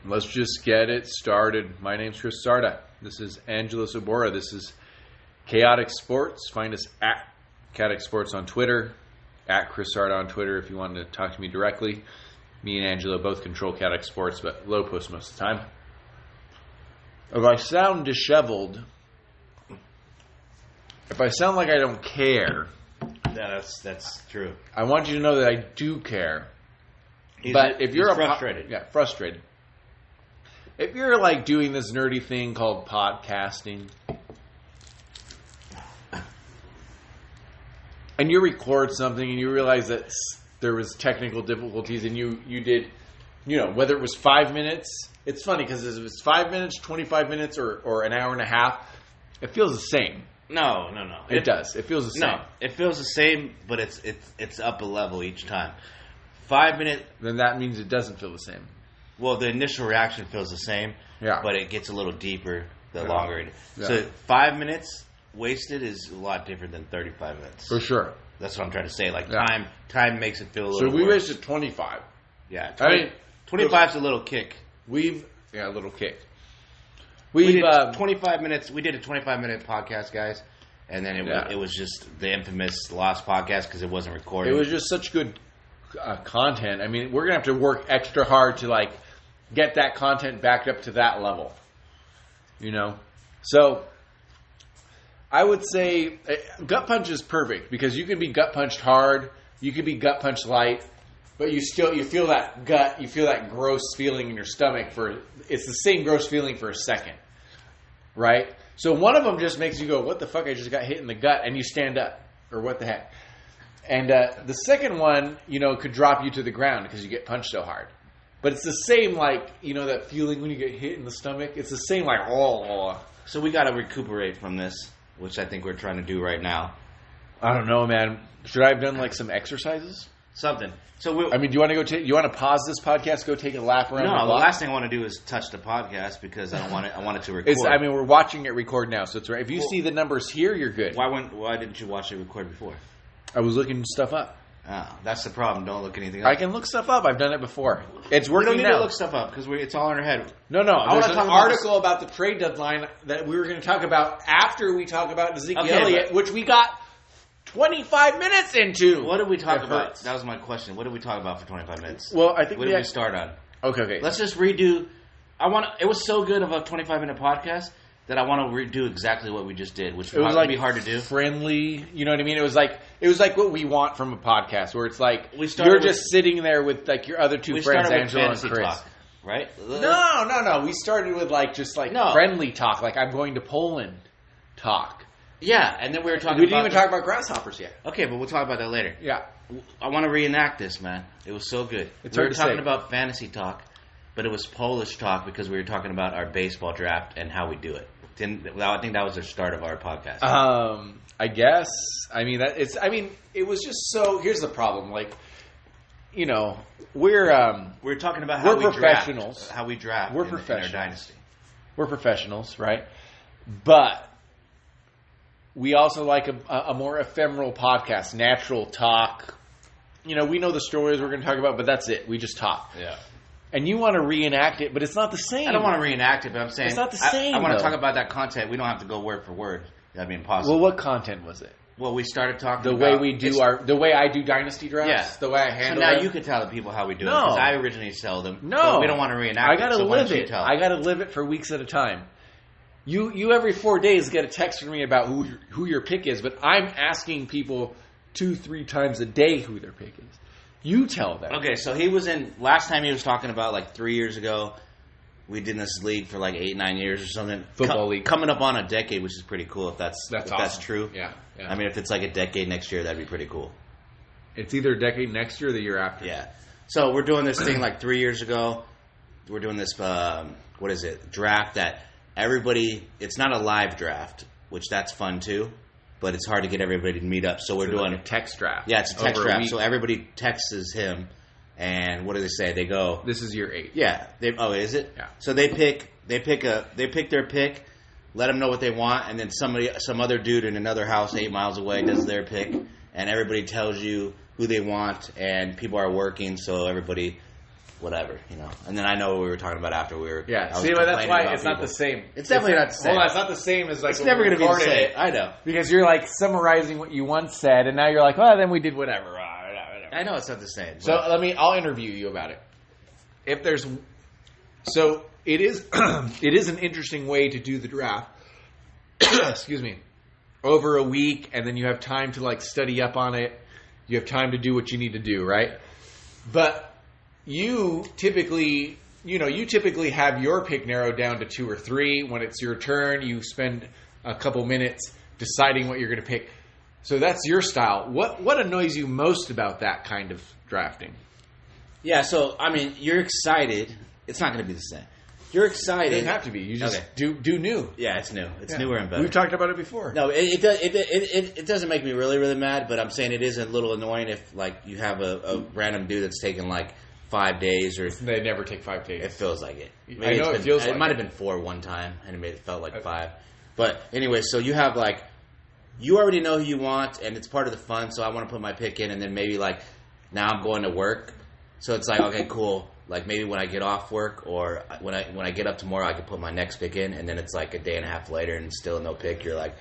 Let's just get it started. My name's Chris Sarda. This is Angelo. This is Chaotic Sports. Find us at Chaotic Sports on Twitter, at Chris Sarda on Twitter if you want to talk to me directly. Me and Angelo both control Chaotic Sports, but low post most of the time. If I sound disheveled, if I sound like I don't care, yeah, that's true. I want you to know that I do care. He's Frustrated. Frustrated. If you're like doing this nerdy thing called podcasting, and you record something and you realize that there was technical difficulties and you did, whether it was 5 minutes, it's funny because if it's 5 minutes, 25 minutes, or an hour and a half, it feels the same. No. It does. It feels the same. No, it feels the same, but it's up a level each time. 5 minutes. Then that means it doesn't feel the same. Well, the initial reaction feels the same, but it gets a little deeper the longer it is. Yeah. So 5 minutes wasted is a lot different than 35 minutes. For sure. That's what I'm trying to say. Like, time makes it feel a little So we worse. wasted 25. Yeah. 25 is a little kick. A little kick. We did 25 minutes. We did a 25-minute podcast, guys. And then it was just the infamous Lost podcast because it wasn't recorded. It was just such good content. I mean, we're going to have to work extra hard to, get that content back up to that level. So, I would say gut punch is perfect because you can be gut punched hard, you can be gut punched light, but you feel that gut, you feel that gross feeling in your stomach it's the same gross feeling for a second, right? So one of them just makes you go, what the fuck, I just got hit in the gut, and you stand up, or what the heck. And the second one, could drop you to the ground because you get punched so hard. But it's the same, that feeling when you get hit in the stomach. It's the same, So we got to recuperate from this, which I think we're trying to do right now. I don't know, man. Should I have done, some exercises? Something. So do you want to you want to pause this podcast, go take a lap around the block? No, the last thing I want to do is touch the podcast because I want it to record. We're watching it record now, so it's right. If you see the numbers here, you're good. Why didn't you watch it record before? I was looking stuff up. Oh, that's the problem. Don't look anything up. I can look stuff up. I've done it before. It's working now. We don't need to look stuff up because it's all in our head. No. There's an article about the trade deadline that we were going to talk about after we talk about Ezekiel Elliott, which we got 25 minutes into. What did we talk about? That was my question. What did we talk about for 25 minutes? Well, I think what did we start on? Okay. Let's just redo. It was so good of a 25-minute podcast that I want to redo exactly what we just did, which would be hard to do. Friendly, you know what I mean? It was like what we want from a podcast, where it's like you're just sitting there with your other two friends, Angelo and Chris. Talk, right? No. We started with friendly talk, like I'm going to Poland talk. Yeah, and then we didn't even talk about grasshoppers yet. Okay, but we'll talk about that later. Yeah. I want to reenact this, man. It was so good. We were talking about fantasy talk, but it was Polish talk because we were talking about our baseball draft and how we do it. I think that was the start of our podcast. I guess. It was just so. Here's the problem. We're talking about how we're professionals. How we draft. We're professionals. In our dynasty. We're professionals, right? But we also like a more ephemeral podcast, natural talk. We know the stories we're going to talk about, but that's it. We just talk. Yeah. And you want to reenact it, but it's not the same. I don't want to reenact it, but I'm saying it's not the same. I want to talk about that content. We don't have to go word for word. That'd be impossible. Well, what content was it? Well, we started talking the way we do the way I do dynasty drafts. Yeah. The way I handle. So now them. you can tell the people how we do it because I originally sell them. No, so we don't want to reenact. I got to live it. I got to live it for weeks at a time. You every 4 days get a text from me about who your pick is, but I'm asking people 2-3 times a day who their pick is. You tell them. Okay, so he was in last time he was talking about 3 years ago. We did this league for 8-9 years or something. Football league coming up on a decade, which is pretty cool. If that's awesome. True. Yeah. I mean, if it's a decade next year, that'd be pretty cool. It's either a decade next year or the year after. Yeah. So we're doing this thing 3 years ago. We're doing this draft that everybody. It's not a live draft, which that's fun too. But it's hard to get everybody to meet up. So we're doing a text draft. Yeah, it's a text draft. So everybody texts him, and what do they say? They go, "This is year 8." Yeah. Is it? Yeah. So they pick their pick, let them know what they want, and then some other dude in another house 8 miles away does their pick, and everybody tells you who they want, and people are working, so everybody whatever, you know. And then I know what we were talking about after we were. Yeah, I was see, but that's complaining why about it's not people. the same. It's definitely not the same. Hold on, it's not the same as like It's when never we going to be the recorded same. it. I know. Because you're like summarizing what you once said, and now you're like, well, then we did whatever. I know it's not the same. So I'll interview you about it. If there's, so it is, it is an interesting way to do the draft. Excuse me. Over a week, and then you have time to like study up on it. You have time to do what you need to do, right? But you typically have your pick narrowed down to 2 or 3. When it's your turn, you spend a couple minutes deciding what you're going to pick. So that's your style. What annoys you most about that kind of drafting? Yeah, so, I mean, you're excited. It's not going to be the same. You're excited. It doesn't have to be. You just do new. Yeah, it's new. It's newer and better. We've talked about it before. No, it doesn't make me really, really mad, but I'm saying it is a little annoying if, like, you have a random dude that's taking, like, 5 days or... They never take 5 days. It feels like it. Maybe I know it feels like it. It might have been 4 one time, and it felt like 5. But anyway, so you have, like... You already know who you want, and it's part of the fun, so I want to put my pick in, and then maybe, like, now I'm going to work. So it's like, okay, cool. Like, maybe when I get off work or when I get up tomorrow, I can put my next pick in, and then it's like a day and a half later and still no pick. You're like...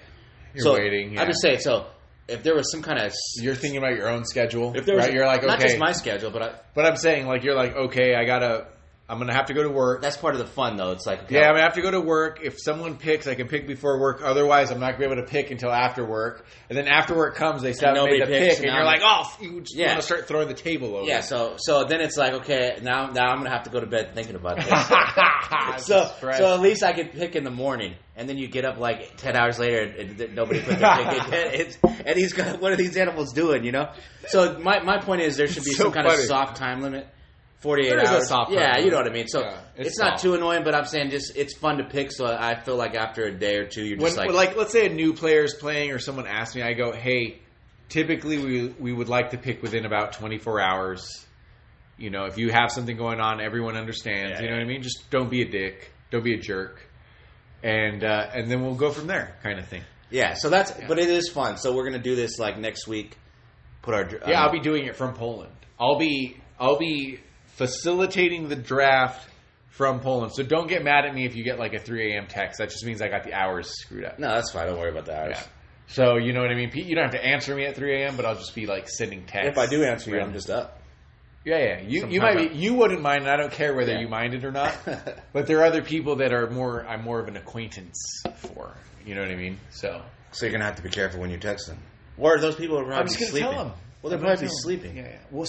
You're waiting, yeah. I'm just saying, so if there was some kind of... You're thinking about your own schedule, if there was, right? You're like, okay... Not just my schedule, but I'm saying, like, you're like, okay, I'm going to have to go to work. That's part of the fun, though. It's like... Okay, yeah, I'm going to have to go to work. If someone picks, I can pick before work. Otherwise, I'm not going to be able to pick until after work. And then after work comes, they still haven't made the pick. And you're like, oh, you just want to start throwing the table over. Yeah, so then it's like, okay, now I'm going to have to go to bed thinking about this. so at least I can pick in the morning. And then you get up like 10 hours later and nobody put their pick in. And he's got, what are these animals doing, you know? So my point is there should be some kind of soft time limit. 48 hours. Yeah, you know what I mean. So it's not too annoying, but I'm saying just it's fun to pick. So I feel like after a day or two, you're just like let's say a new player is playing or someone asks me, I go, hey, typically we would like to pick within about 24 hours. You know, if you have something going on, everyone understands. You know what I mean? Just don't be a dick, don't be a jerk, and then we'll go from there, kind of thing. Yeah. So that's but it is fun. So we're gonna do this like next week. I'll be doing it from Poland. I'll be facilitating the draft from Poland. So don't get mad at me if you get like a 3 a.m. text. That just means I got the hours screwed up. No, that's fine. Don't worry about the hours. Yeah. So you know what I mean? Pete, you don't have to answer me at 3 a.m., but I'll just be like sending texts. If I do answer you, I'm just up. Yeah. You wouldn't mind, and I don't care whether you mind it or not. But there are other people that I'm more of an acquaintance for. You know what I mean? So you're gonna have to be careful when you text them. Or those people are probably sleeping. Tell them. Well, they're probably sleeping. Yeah. Well,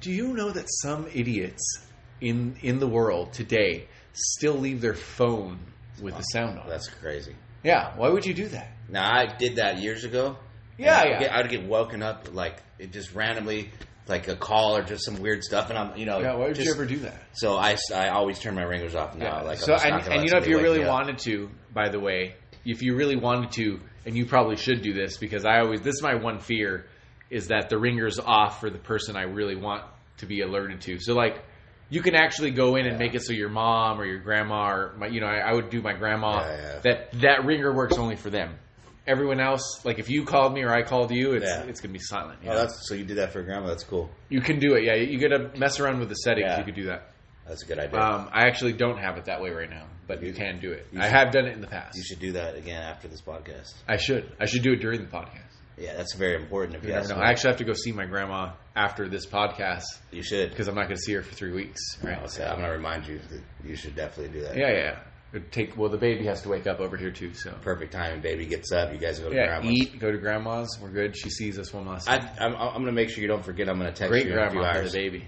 do you know that some idiots in the world today still leave their phone with the sound on? That's crazy. Yeah. Why would you do that? Now, I did that years ago. Yeah. I'd get woken up like it just randomly, like a call or just some weird stuff, and I'm, Yeah. Why would you ever do that? So I always turn my ringers off now. Yeah. Like so and you know, if you really wanted to, by the way, if you really wanted to, and you probably should do this because this is my one fear. Is that the ringer's off for the person I really want to be alerted to. So, like, you can actually go in and make it so your mom or your grandma or, I would do my grandma, that ringer works only for them. Everyone else, like, if you called me or I called you, it's going to be silent. So you did that for grandma. That's cool. You can do it, yeah. You got to mess around with the settings. You could do that. That's a good idea. I actually don't have it that way right now, but you can do it. I have done it in the past. You should do that again after this podcast. I should do it during the podcast. Yeah, that's very important. If you never know. I actually have to go see my grandma after this podcast. You should. Because I'm not going to see her for 3 weeks. Right? Okay, I'm going to remind you that you should definitely do that. Yeah. The baby has to wake up over here too. So perfect time. Baby gets up. You guys go to grandma's. Go to grandma's. We're good. She sees us one last time. I'm going to make sure you don't forget. I'm going to text Great you grandma in a few hours. For the baby.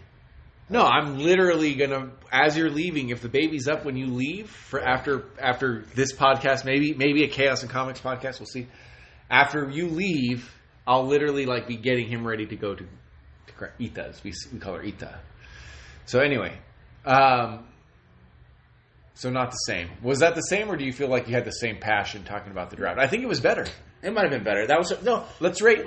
No, I'm literally going to, as you're leaving, if the baby's up when you leave, after this podcast, maybe a Chaos and Comics podcast, we'll see. After you leave, I'll literally be getting him ready to go to Ita. We call her Ita. So anyway, so not the same. Was that the same, or do you feel like you had the same passion talking about the draft? I think it was better. It might have been better. That was no. Let's rate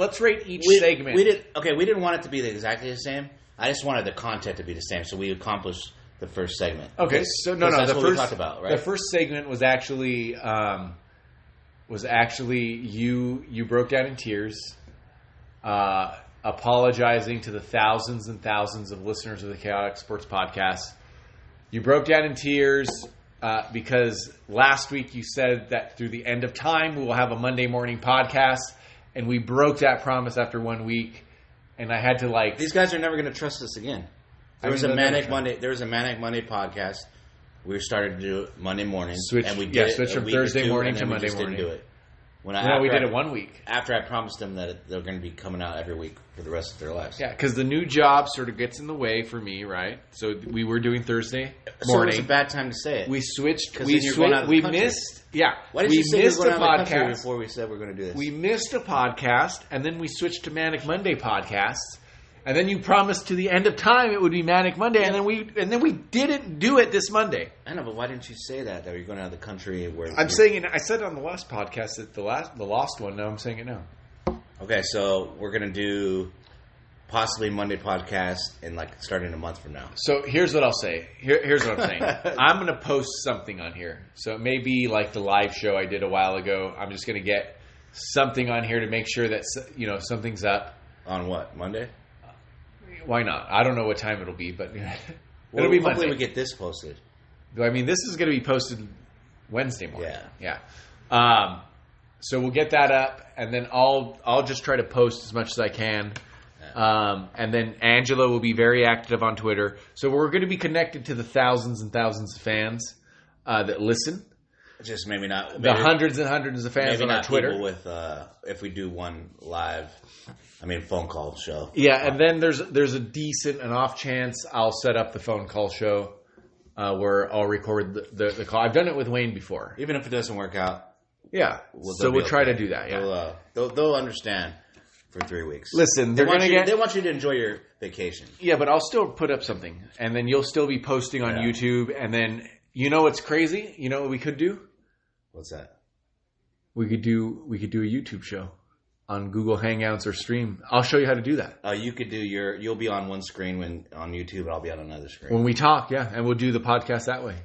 each segment. We didn't want it to be exactly the same. I just wanted the content to be the same, so we accomplished the first segment. Okay, so no. That's The what first we talked about, right? The first segment was actually you broke down in tears. apologizing to the thousands and thousands of listeners of the Chaotic Sports Podcast. You broke down in tears because last week you said that through the end of time we will have a Monday morning podcast, and we broke that promise after 1 week. And I had to These guys are never going to trust us again. There was a Manic Monday podcast. We started to do it Monday morning, and we did switch from Thursday morning to Monday morning. Didn't do it. We did it 1 week. After I promised them that they're going to be coming out every week for the rest of their lives. Yeah, because the new job sort of gets in the way for me, right? So we were doing Thursday morning. So it was a bad time to say it. We switched. We missed. Yeah. Why did you say you were going out of the country before we said we were going to do this? We missed a podcast, and then we switched to Manic Monday podcasts. And then you promised to the end of time it would be Manic Monday, and then we didn't do it this Monday. I know, but why didn't you say that you're going out of the country? Saying it. I said it on the last podcast, that the lost one. Now I'm saying it now. Okay, so we're going to do possibly Monday podcast in starting a month from now. So here's what I'll say. Here's what I'm saying. I'm going to post something on here. So it may be like the live show I did a while ago. I'm just going to get something on here to make sure that something's up. On what, Monday? Why not? I don't know what time it'll be, but it'll be be Monday. Hopefully we get this posted. I mean, this is going to be posted Wednesday morning. Yeah. So we'll get that up, and then I'll just try to post as much as I can. And then Angelo will be very active on Twitter. So we're going to be connected to the thousands and thousands of fans that listen. Just maybe not the hundreds and hundreds of fans on our Twitter. With if we do one live, phone call show. Yeah, and then there's a decent and off chance I'll set up the phone call show where I'll record the call. I've done it with Wayne before. Even if it doesn't work out. Yeah, we'll try to do that. Yeah, they'll understand for 3 weeks. Listen, they want you to enjoy your vacation. Yeah, but I'll still put up something, and then you'll still be posting on YouTube, and then what's crazy? You know what we could do? What's that? We could do a YouTube show on Google Hangouts or Stream. I'll show you how to do that. You could do you'll be on one screen on YouTube, and I'll be on another screen. When we talk, yeah, and we'll do the podcast that way.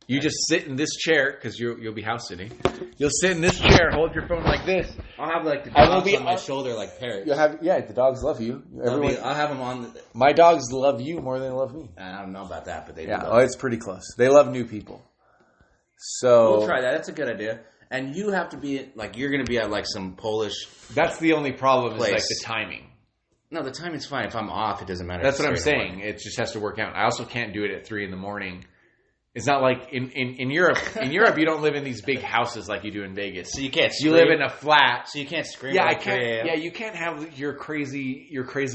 You just sit in this chair, because you'll be house sitting. You'll sit in this chair, hold your phone like this. I'll have the dogs on my shoulder like parrots. The dogs love you. I'll have them on. My dogs love you more than they love me. I don't know about that, but they do. Yeah, it's pretty close. They love new people. So we'll try that. That's a good idea. And you have to be you're going to be at some Polish. That's the only problem is the timing. No, the timing's fine. If I'm off, it doesn't matter. That's what I'm saying. It just has to work out. I also can't do it at 3 a.m. It's not like in Europe. In Europe, you don't live in these big houses like you do in Vegas. So you can't. You live in a flat, so you can't scream. Yeah, I can't. Yeah, you can't have your crazy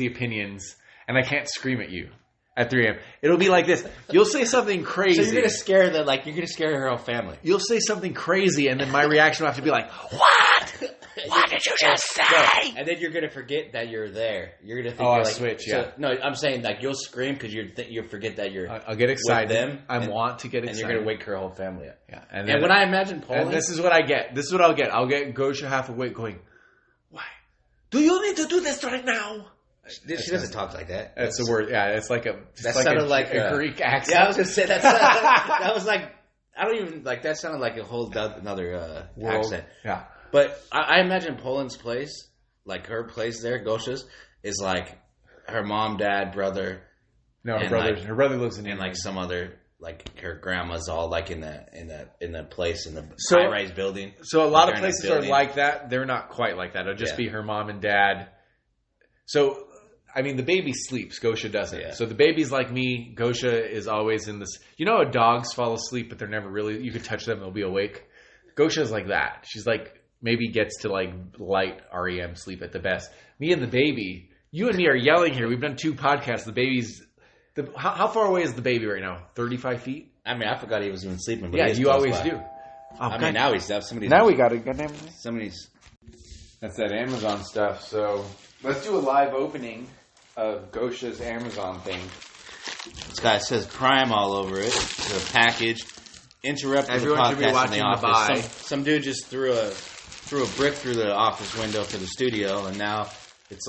opinions, and I can't scream at you at 3 a.m. It'll be like this. You'll say something crazy. So you're gonna scare you're gonna scare her whole family. You'll say something crazy, and then my reaction will have to be like, "What? What did you just say?" No. And then you're gonna forget that you're there. You're gonna think I'll switch. Yeah. So, no, I'm saying you'll scream because you'll forget that you're. I'll get excited. With them, I want to get excited, and you're gonna wake her whole family up. Yeah. And when I imagine Poland, and this is what I get. This is what I'll get. I'll get Gosha half awake, going, "Why? Do you need to do this right now?" She doesn't talk like that. That's the word. Yeah, it's like a. That sounded like a Greek accent. Yeah, I was gonna say that was like I don't even that sounded like a whole another accent. Yeah, but I imagine Poland's place, her place there, Gosha's, is her mom, dad, brother. No, her brother lives in and some other her grandma's all in the place in the high-rise building. So a lot of places are like that. They're not quite like that. It'll just be her mom and dad. So. The baby sleeps. Gosha doesn't. Yeah. So the baby's like me. Gosha is always in this. Dogs fall asleep, but they're never really. You could touch them; they'll be awake. Gosha's like that. She's maybe gets to light REM sleep at the best. Me and the baby. You and me are yelling here. We've done 2 podcasts. The baby's. How far away is the baby right now? 35 feet. I forgot he was even sleeping. But yeah, you always do. Now he's up. Now we got it. Somebody's. That's that Amazon stuff. So let's do a live opening of Gosha's Amazon thing. This guy says Prime all over it. The package. Interrupted Everyone the podcast in the office. Some dude just threw a brick through the office window for the studio, and now it's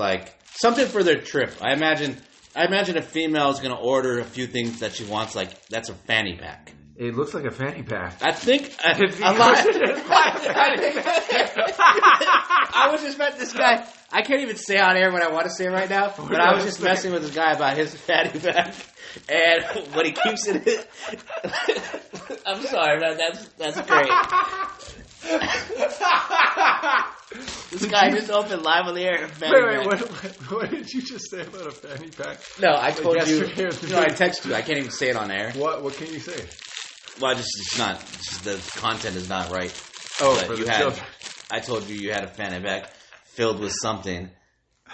something for their trip. I imagine a female is going to order a few things that she wants. That's a fanny pack. It looks like a fanny pack. I think I was just met this guy. I can't even say on air what I want to say right now, but I was just messing with this guy about his fanny pack. And when he keeps it... I'm sorry, man. That's great. This guy just opened live on the air. Wait, what did you just say about a fanny pack? No, I told you. No, I texted you. I can't even say it on air. What can you say? Well, it's not. The content is not right. Oh, but for the children. I told you had a fanny pack filled with something,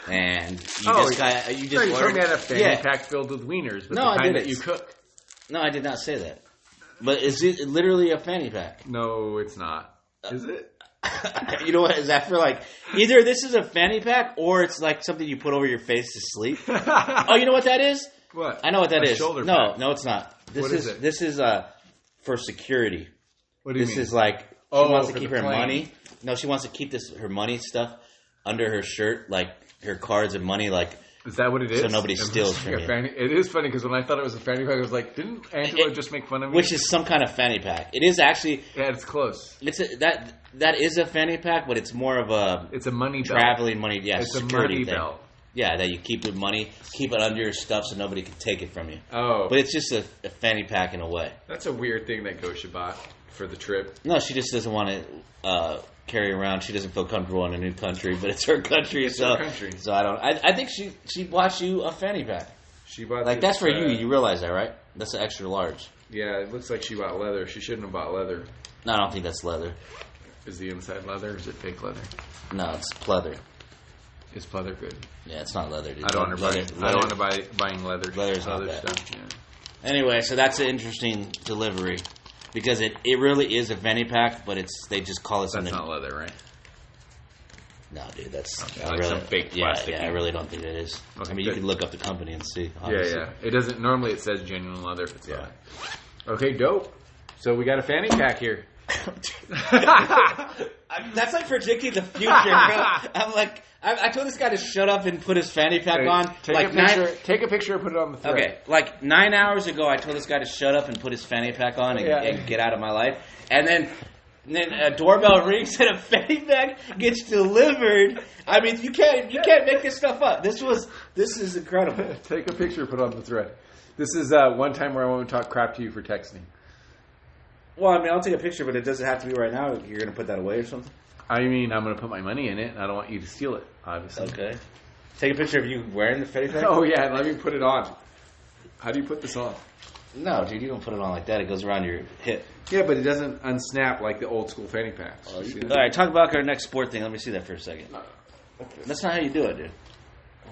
and you told me I had a fanny pack filled with wieners, but the kind that you cook. No, I did not say that. But is it literally a fanny pack? No, it's not. Is it? You know what? Is that for like either this is a fanny pack or it's like something you put over your face to sleep? Oh, you know what that is? What? I know what that is. Shoulder no, pack. No, it's not. What is it? This is for security. What do you mean? This is like she wants to keep her money. No, she wants to keep her money stuff under her shirt, like her cards and money, like. Is that what it is? So nobody steals from you. It is funny because when I thought it was a fanny pack, I was like, didn't Angelo just make fun of me? Which is some kind of fanny pack. It is actually. Yeah, it's close. That is a fanny pack, but it's more of a. It's a money traveling money. Yeah, it's a money belt. Yeah, that you keep the money, keep it under your stuff so nobody can take it from you. Oh, but it's just a fanny pack in a way. That's a weird thing that Gosha bought for the trip. No, she just doesn't want to carry around. She doesn't feel comfortable in a new country, but it's her country. Her country. So I don't. I think she bought you a fanny pack. She bought that's for you. You realize that, right? That's an extra large. Yeah, it looks like she bought leather. She shouldn't have bought leather. No, I don't think that's leather. Is the inside leather or is it fake leather? No, it's pleather. Is pleather good? Yeah, it's not leather, dude. I don't want to buy buying leather. Leather's not leather stuff. Yeah. Anyway, so that's an interesting delivery because it really is a fanny pack, but they just call it something. That's not leather, right? No, dude, that's like some fake plastic. Yeah, I really don't think it is. Okay, I mean, you can look up the company and see. Obviously. Yeah. It doesn't. Normally, it says genuine leather. If it's not. Okay, dope. So we got a fanny pack here. That's like predicting the future, bro. I'm like, I told this guy to shut up and put his fanny pack on. Take a picture and put it on the thread. Okay, like 9 hours ago, I told this guy to shut up and put his fanny pack on and get out of my life. And then a doorbell rings and a fanny pack gets delivered. I mean, you can't make this stuff up. This is incredible. Take a picture, put it on the thread. This is one time where I won't talk crap to you for texting. Well, I mean, I'll take a picture, but it doesn't have to be right now. You're going to put that away or something? I mean, I'm going to put my money in it, and I don't want you to steal it, obviously. Okay. Take a picture of you wearing the fanny pack? Oh, yeah, let me put it on. How do you put this on? No, dude, you don't put it on like that. It goes around your hip. Yeah, but it doesn't unsnap like the old school fanny packs. All right, talk about our next sport thing. Let me see that for a second. Okay. That's not how you do it, dude.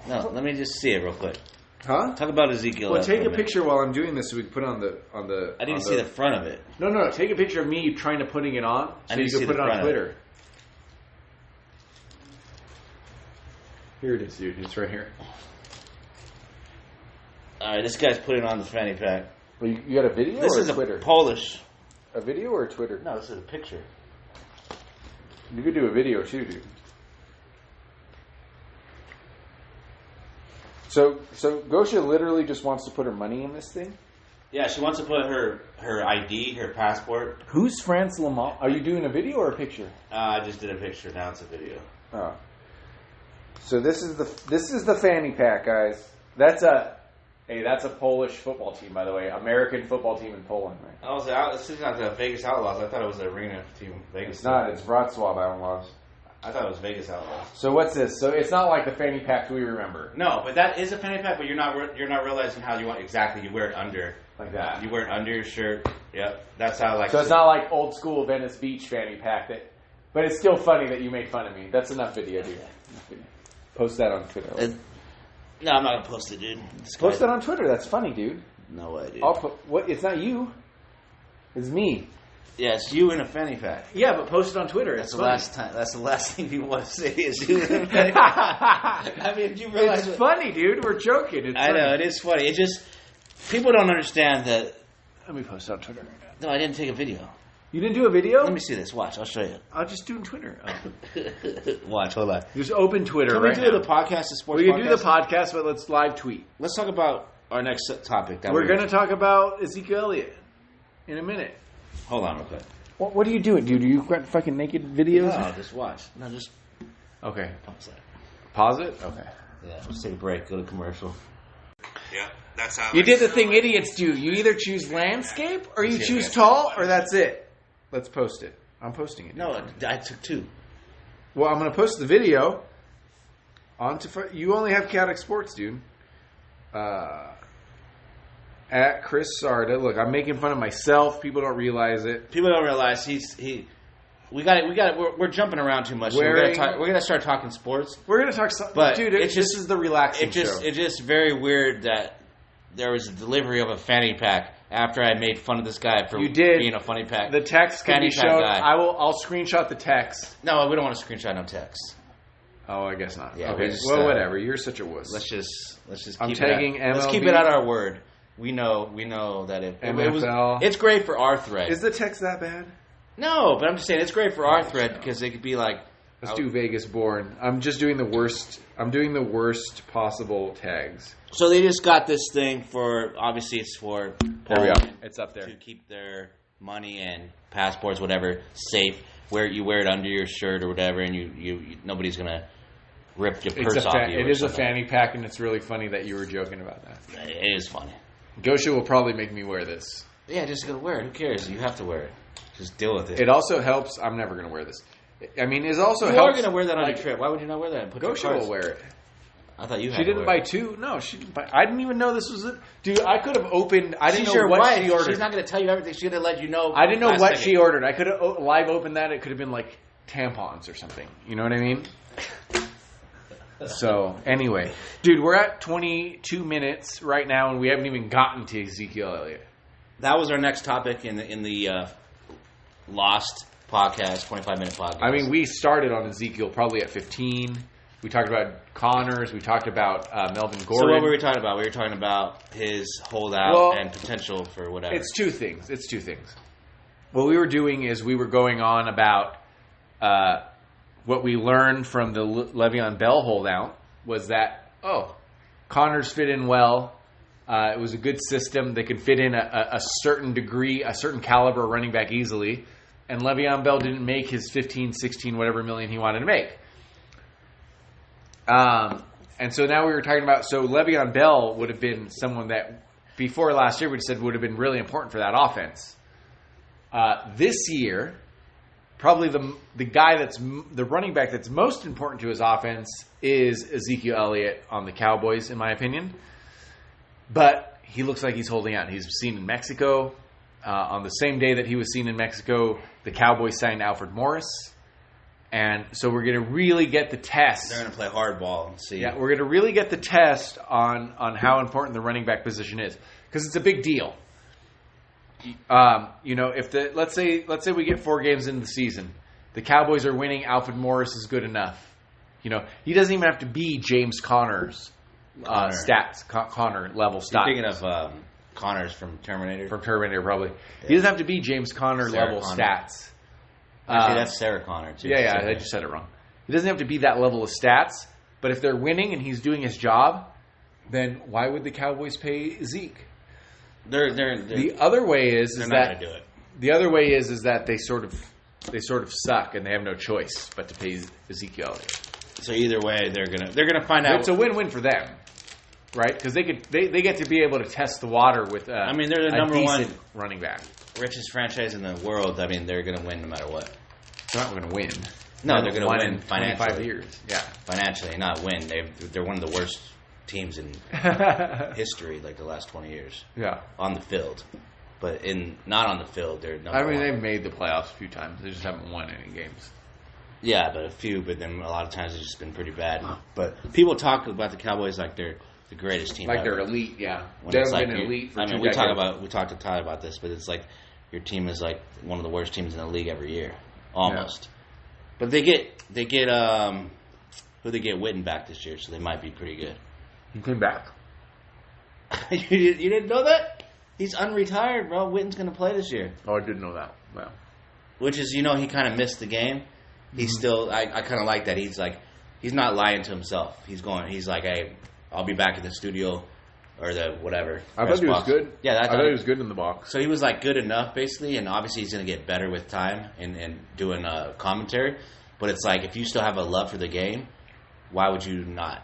No, let me just see it real quick. Huh? Talk about Ezekiel. Well, take a picture while I'm doing this so we can put it on the. I didn't see the front of it. No. Take a picture of me trying to putting it on so you can put it on Twitter. Here it is, dude. It's right here. All right, this guy's putting on the fanny pack. Well, you got a video or a Twitter? This is Polish. A video or a Twitter? No, this is a picture. You could do a video too, dude. So Gosha literally just wants to put her money in this thing? Yeah, she wants to put her ID, her passport. Who's France Lamont? Are you doing a video or a picture? I just did a picture. Now it's a video. Oh. So this is the fanny pack, guys. That's a Polish football team, by the way. American football team in Poland, right? I was like, this is not the Vegas Outlaws. I thought it was the arena team. Vegas. It's not. It's Wrocław Outlaws. I thought it was Vegas Outlaws. So what's this? So it's not like the fanny pack we remember. No, but that is a fanny pack. But you're not realizing how you want exactly. You wear it under like that. You wear it under your shirt. Yep, that's how like. So it's not like old school Venice Beach fanny pack but it's still funny that you made fun of me. That's enough video, dude. Post that on Twitter. No, I'm not gonna post it, dude. Post that on Twitter. That's funny, dude. No way, dude. What? It's not you. It's me. Yeah, it's you in a fanny pack. Yeah, but post it on Twitter. That's the last time. That's the last thing you want to say is you in a fanny pack. I mean, do you realize it's funny, dude. We're joking. I know it is funny. It just people don't understand that. Let me post it on Twitter. No, I didn't take a video. You didn't do a video? Let me see this. Watch. I'll show you. I'll just do it on Twitter. Oh. Watch. Hold on. Just open Twitter right now. Can we do the podcast, the sports podcast? We can do the podcast, but let's live tweet. Let's talk about our next topic. We're going to talk about Ezekiel Elliott in a minute. Hold on real quick. What are you doing, dude? Are you fucking naked videos? No, just watch. No, just... Okay. Pause that. Pause it? Okay. Yeah, let's take a break. Go to commercial. Yeah, that's how. You did the thing idiots do. You either choose landscape or you choose tall, or that's it. Let's post it. I'm posting it. No, I took 2. Well, I'm going to post the video onto. You only have Chaotic Sports, dude. At Chris Sarda. Look, I'm making fun of myself. People don't realize it. People don't realize we got it. We're jumping around too much. We're gonna start talking sports. We're gonna talk. But dude, this is the relaxing show. It's just very weird that there was a delivery of a fanny pack after I made fun of this guy for being a funny pack. The text can be shown. I'll screenshot the text. No, we don't want to screenshot no text. Oh, I guess not. Yeah, okay. Well, whatever. You're such a wuss. Let's just I'm keep tagging it. MLB. Let's keep it at our word. We know that it's great for our thread. Is the text that bad? No, but I'm just saying it's great for our thread because it could be like. Let's do Vegas born. I'm just doing the worst. I'm doing the worst possible tags. So they just got this thing for. Obviously, it's for. There we go. It's up there to keep their money and passports, whatever, safe. You wear it under your shirt or whatever, and you nobody's gonna rip your purse off you. It is a fanny pack, and it's really funny that you were joking about that. It is funny. Gosha will probably make me wear this. Yeah, just go wear it. Who cares? You have to wear it. Just deal with it. It also helps. I'm never going to wear this. I mean, it also helps. You are going to wear that on your trip. Why would you not wear that? Gosha will wear it. I thought you had She didn't buy 2. No, she didn't buy. I didn't even know this was it. Dude, I could have opened. I didn't know what she ordered. She's not going to tell you everything. She's going to let you know. I didn't know what she ordered. I could have live opened that. It could have been like tampons or something. You know what I mean? So, anyway. Dude, we're at 22 minutes right now, and we haven't even gotten to Ezekiel Elliott. That was our next topic in the Lost podcast, 25-minute podcast. I mean, we started on Ezekiel probably at 15. We talked about Connors. We talked about Melvin Gordon. So what were we talking about? We were talking about his holdout and potential for whatever. It's two things. What we were doing is we were going on about what we learned from the Le'Veon Bell holdout was that, Connors fit in well. It was a good system. They could fit in a certain degree, a certain caliber running back easily. And Le'Veon Bell didn't make his 15, 16, whatever million he wanted to make. And so now we were talking about, so Le'Veon Bell would have been someone that before last year we said would have been really important for that offense. This year, probably the guy that's the running back that's most important to his offense is Ezekiel Elliott on the Cowboys, in my opinion. But he looks like he's holding out. He's seen in Mexico. On the same day that he was seen in Mexico, the Cowboys signed Alfred Morris. And so we're going to really get the test. They're going to play hardball and see. Yeah, we're going to really get the test on how important the running back position is. Because it's a big deal. If let's say we get 4 games into the season, the Cowboys are winning, Alfred Morris is good enough. He doesn't even have to be James Conner's stats, Conner level stats. You're thinking of Connors from Terminator? From Terminator, probably. Yeah. He doesn't have to be James Conner level stats. Actually, that's Sarah Connor, too. Yeah, I just said it wrong. He doesn't have to be that level of stats, but if they're winning and he's doing his job, then why would the Cowboys pay Zeke? The other way is they're that not going to do it. The other way is that they sort of suck and they have no choice but to pay Ezekiel Elliott. So either way, they're gonna find out. It's a win-win for them, right? Because they get to be able to test the water with they're the number one running back, richest franchise in the world. I mean, they're gonna win no matter what. They're not going to win. No, they're going to win in financially. 25 years. Yeah, financially, not win. They're one of the worst teams in history, like the last 20 years. Yeah, on the field, but not on the field, they're number one. They've made the playoffs a few times. They just haven't won any games. Yeah, but a few. But then a lot of times it's just been pretty bad. But people talk about the Cowboys like they're the greatest team, like ever. They're elite. Yeah, they've been elite. For we talked to Ty about this, but it's like your team is like one of the worst teams in the league every year, almost. Yeah. But they get Witten back this year, so they might be pretty good. He came back. You didn't know that? He's unretired, bro. Witten's going to play this year. Oh, I didn't know that. Wow. Which is, he kind of missed the game. He's still. I kind of like that. He's not lying to himself. He's like, hey, I'll be back at the studio or the whatever. I thought he was good. Yeah, I thought he was good in the box. So he was good enough, basically, and obviously he's going to get better with time and doing commentary. But it's like, if you still have a love for the game, why would you not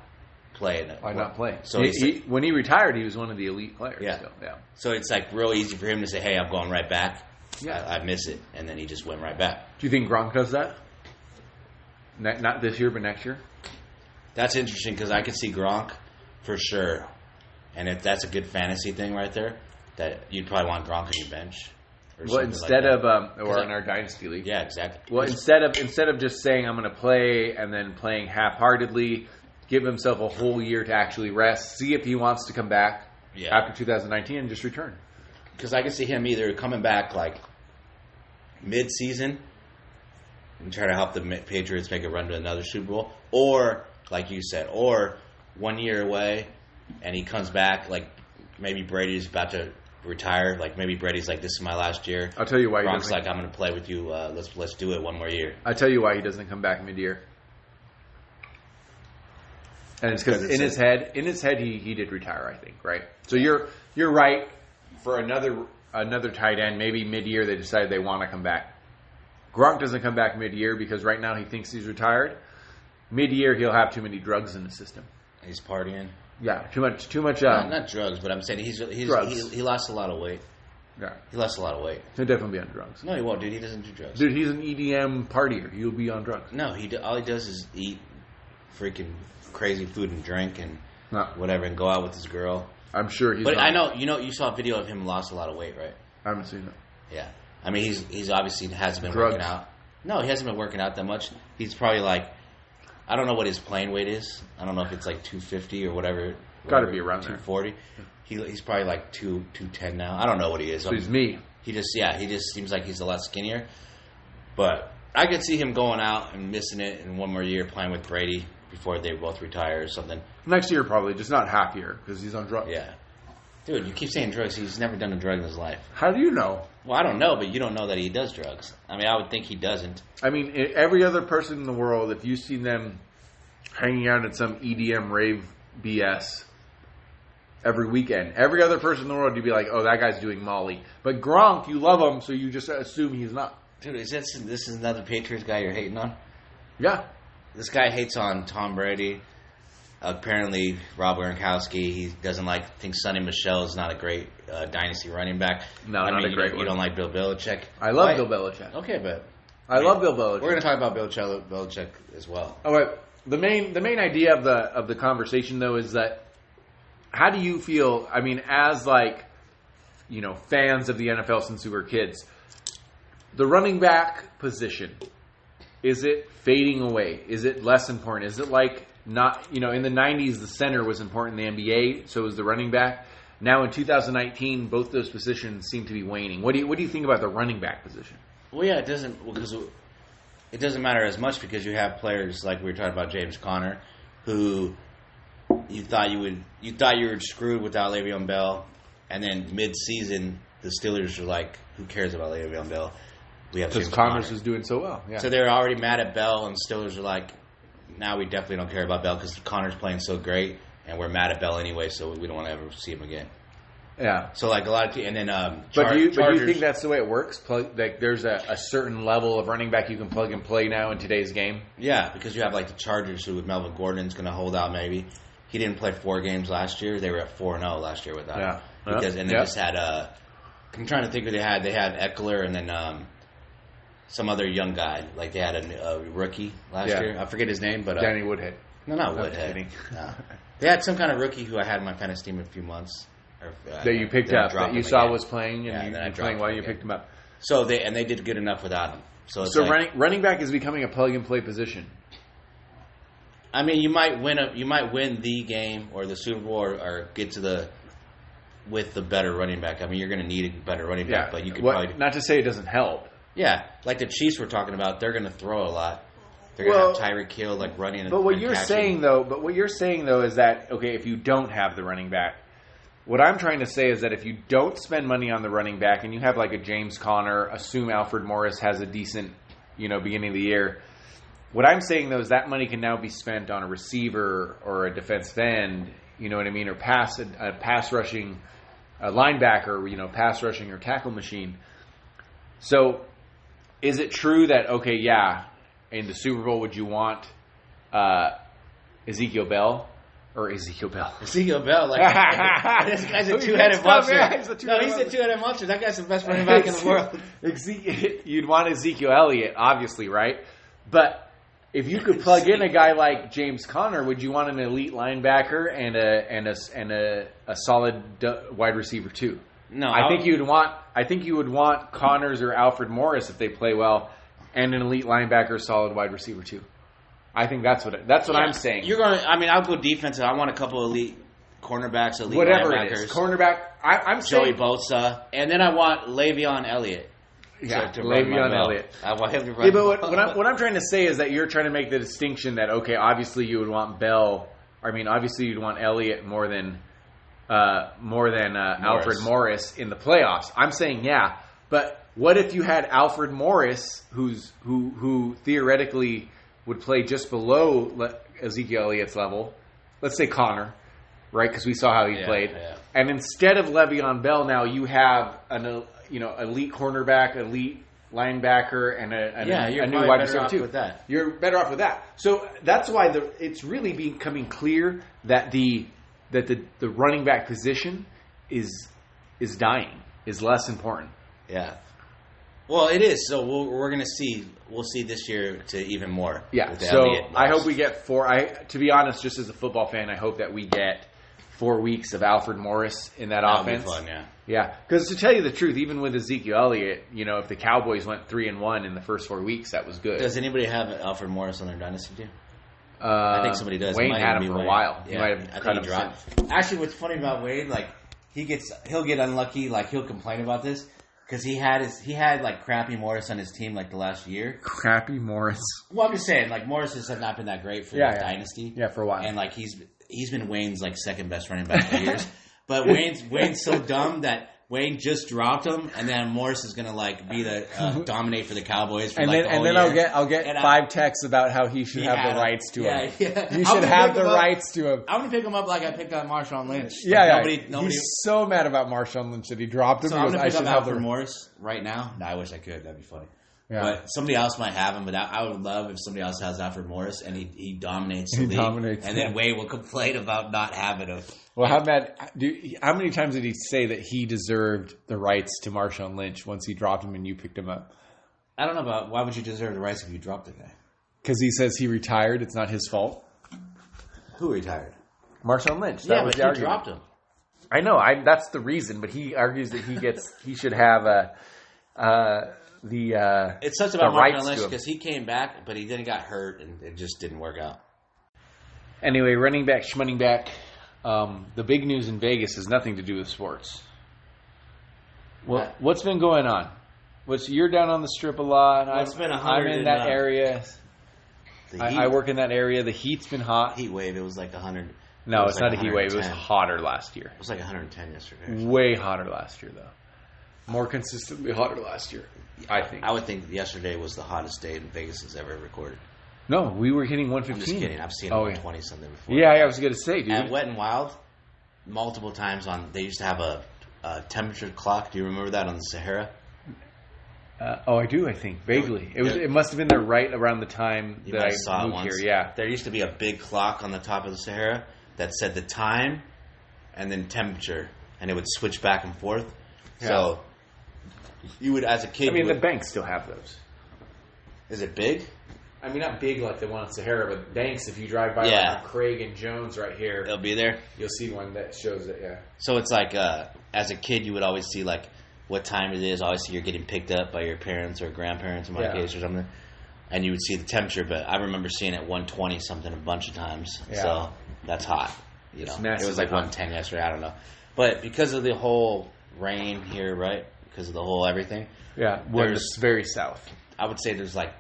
play in it? Why not play? So when he retired, he was one of the elite players. Yeah. Still. Yeah. So it's like real easy for him to say, hey, I'm going right back. Yeah. I miss it. And then he just went right back. Do you think Gronk does that? Not this year, but next year? That's interesting because I could see Gronk for sure. And if that's a good fantasy thing right there, that you'd probably want Gronk on your bench. Well, instead like of or in our dynasty league. Yeah, exactly. Well, instead of just saying I'm going to play and then playing half-heartedly, give himself a whole year to actually rest, see if he wants to come back after 2019 and just return. Because I can see him either coming back like mid-season and try to help the Patriots make a run to another Super Bowl, or like you said, or 1 year away and he comes back like maybe Brady's about to retire. Like maybe Brady's like, this is my last year. I'll tell you why. Gronk's like, I'm going to play with you. Let's do it one more year. I'll tell you why he doesn't come back mid-year. And it's because in his head he did retire, I think, right? So you're right. For another tight end, maybe mid-year they decide they want to come back. Gronk doesn't come back mid-year because right now he thinks he's retired. Mid-year he'll have too many drugs in the system. He's partying. Yeah, too much. Not drugs, but I'm saying he lost a lot of weight. Yeah, he lost a lot of weight. He'll definitely be on drugs. No, he won't, dude. He doesn't do drugs. Dude, he's an EDM partier. He'll be on drugs. No, all he does is eat freaking crazy food and drink and whatever, and go out with his girl. I'm sure he's. But I know you saw a video of him lost a lot of weight, right? I haven't seen it. Yeah, I mean he's obviously hasn't been working out. No, he hasn't been working out that much. He's probably like, I don't know what his playing weight is. I don't know if it's like 250 or whatever. Got to be around 240. He's probably like 210 now. I don't know what he is. So he's me. He just seems like he's a lot skinnier. But I could see him going out and missing it in one more year playing with Brady before they both retire or something. Next year probably, just not half year because he's on drugs. Yeah. Dude, you keep saying drugs. He's never done a drug in his life. How do you know? Well, I don't know, but you don't know that he does drugs. I mean, I would think he doesn't. I mean, every other person in the world, if you've seen them hanging out at some EDM rave BS every weekend, every other person in the world, you'd be like, oh, that guy's doing Molly. But Gronk, you love him, so you just assume he's not. Dude, this is another Patriots guy you're hating on? Yeah. This guy hates on Tom Brady. Apparently, Rob Gronkowski, he doesn't think Sonny Michel is not a great dynasty running back. No, not a great one. You don't like Bill Belichick? I love Bill Belichick. Okay, but I love Bill Belichick. We're going to talk about Bill Belichick as well. All right. The main idea of the conversation though is that how do you feel? I mean, as fans of the NFL since we were kids, the running back position, is it fading away? Is it less important? Is it not, in the 90s, the center was important in the NBA, so was the running back. Now in 2019, both those positions seem to be waning. What do you think about the running back position? Well, yeah, it doesn't matter as much because you have players like we were talking about James Conner, who you thought you were screwed without Le'Veon Bell, and then mid-season the Steelers are like, who cares about Le'Veon Bell? We have because Connors is doing so well. Yeah. So they're already mad at Bell, and Steelers are like, now we definitely don't care about Bell because Connor's playing so great, and we're mad at Bell anyway, so we don't want to ever see him again. Yeah. So a lot of people, and then but do you think that's the way it works? There's a certain level of running back you can plug and play now in today's game. Yeah, because you have the Chargers who with Melvin Gordon's going to hold out maybe. He didn't play 4 games last year. They were at 4-0 last year without him. Because and they just had I'm trying to think who they had. They had Eckler and then some other young guy. They had a rookie last year. I forget his name, but Danny Woodhead. No, not Woodhead. No. They had some kind of rookie who I had in my fantasy team in a few months. That you picked up, that you saw was playing, and you playing while you picked him up. So they did good enough without him. So running back is becoming a plug and play position. I mean, you might win the game or the Super Bowl or get to with the better running back. I mean, you're going to need a better running back, but you could probably not to say it doesn't help. Yeah, like the Chiefs were talking about, they're going to throw a lot. They're going to have Tyreek Hill running. But what you're saying though is that okay, if you don't have the running back. What I'm trying to say is that if you don't spend money on the running back and you have a James Conner, assume Alfred Morris has a decent, beginning of the year. What I'm saying though is that money can now be spent on a receiver or a defensive end, you know what I mean, or a pass rushing linebacker, pass rushing or tackle machine. So, is it true that in the Super Bowl would you want Ezekiel Bell. Or Ezekiel Bell. Ezekiel Bell, like this guy's a two-headed monster. He's a two-headed monster. That guy's the best running back in the world. You'd want Ezekiel Elliott, obviously, right? But if you could plug in a guy like James Conner, would you want an elite linebacker and a solid wide receiver too? No, I think you would want Connors or Alfred Morris if they play well, and an elite linebacker, solid wide receiver too. I think that's what I'm saying. You're going. I mean, I'll go defensive. I want a couple elite cornerbacks, elite whatever linebackers. It is. Cornerback. I'm Joey saying Bosa, and then I want Le'Veon Elliott. Yeah, Le'Veon Elliott. I want him to run. Yeah, but what I'm trying to say is that you're trying to make the distinction that obviously you would want Bell. I mean, obviously you'd want Elliott more than Alfred Morris in the playoffs. I'm saying but what if you had Alfred Morris, who theoretically would play just below Ezekiel Elliott's level, let's say Connor, right? Because we saw how he played. Yeah. And instead of Le'Veon Bell, now you have an elite cornerback, elite linebacker, and a new wide receiver too. You're better off with that. So that's why it's really becoming clear that the running back position is dying, is less important. Yeah. Well, it is. So we're going to see. We'll see this year to even more. Yeah. So I hope we get 4. To be honest, just as a football fan, I hope that we get 4 weeks of Alfred Morris in that offense. That'll be fun, yeah. Yeah. Because to tell you the truth, even with Ezekiel Elliott, if the Cowboys went 3-1 in the first 4 weeks, that was good. Does anybody have Alfred Morris on their dynasty team? I think somebody does. Wayne had him for a while. Yeah. He might have cut him dropped. Actually, what's funny about Wade, like he'll get unlucky. Like he'll complain about this. Because he had like Crappy Morris on his team like the last year. Crappy Morris. Well, I'm just saying, like Morris has not been that great for the dynasty. Yeah, for a while. And like he's been Wayne's like second best running back for years. But Wayne's so dumb that Wayne just dropped him, and then Morris is gonna like be the dominate for the Cowboys. For, and like, then year. I'll get 5 texts about how he should have the rights to him. Yeah. You should have the rights to him. I'm gonna pick him up like I picked up Marshawn Lynch. Yeah, Nobody. He's so mad about Marshawn Lynch that he dropped him. So I'm gonna pick up Alfred Morris right now. No, I wish I could. That'd be funny. Yeah. But somebody else might have him. But I would love if somebody else has Alfred Morris and he dominates the league. And then Wade will complain about not having him. Well, how many times did he say that he deserved the rights to Marshawn Lynch once he dropped him and you picked him up? I don't know about why would you deserve the rights if you dropped the guy? Because he says he retired. It's not his fault. Who retired? Marshawn Lynch. That was the argument. Dropped him. I know. That's the reason. But he argues that he should have it sucks about Marshawn Lynch because he came back, but he then got hurt and it just didn't work out. Anyway, running back, schmunning back. The big news in Vegas has nothing to do with sports. Well, what's been going on? You're down on the Strip a lot. Well, it's been 100. I'm in that area. I work in that area. The heat's been hot. Heat wave. It was like 100. No, it's not a heat wave. It was hotter last year. It was like 110 yesterday. Way hotter last year, though. More consistently hotter last year, I think. I would think yesterday was the hottest day in Vegas has ever recorded. No, we were hitting 115. I'm just kidding. I've seen 120 something before. Yeah, I was going to say, dude. At Wet and Wild, multiple times they used to have a temperature clock. Do you remember that on the Sahara? I do. I think vaguely. It must have been there right around the time that I saw moved here. Yeah, there used to be a big clock on the top of the Sahara that said the time and then temperature, and it would switch back and forth. Yeah. So you would, as a kid. I mean, the banks still have those. Is it big? I mean, not big like the one on Sahara, but banks, if you drive by like on Craig and Jones right here. It'll be there? You'll see one that shows it, yeah. So it's like, as a kid, you would always see, like, what time it is. Obviously, you're getting picked up by your parents or grandparents in my case or something. And you would see the temperature, but I remember seeing it 120 something a bunch of times. Yeah. So that's hot. You know, it was like 110 yesterday. I don't know. But because of the whole rain here, right? Because of the whole everything. Yeah, it's very south. I would say there's like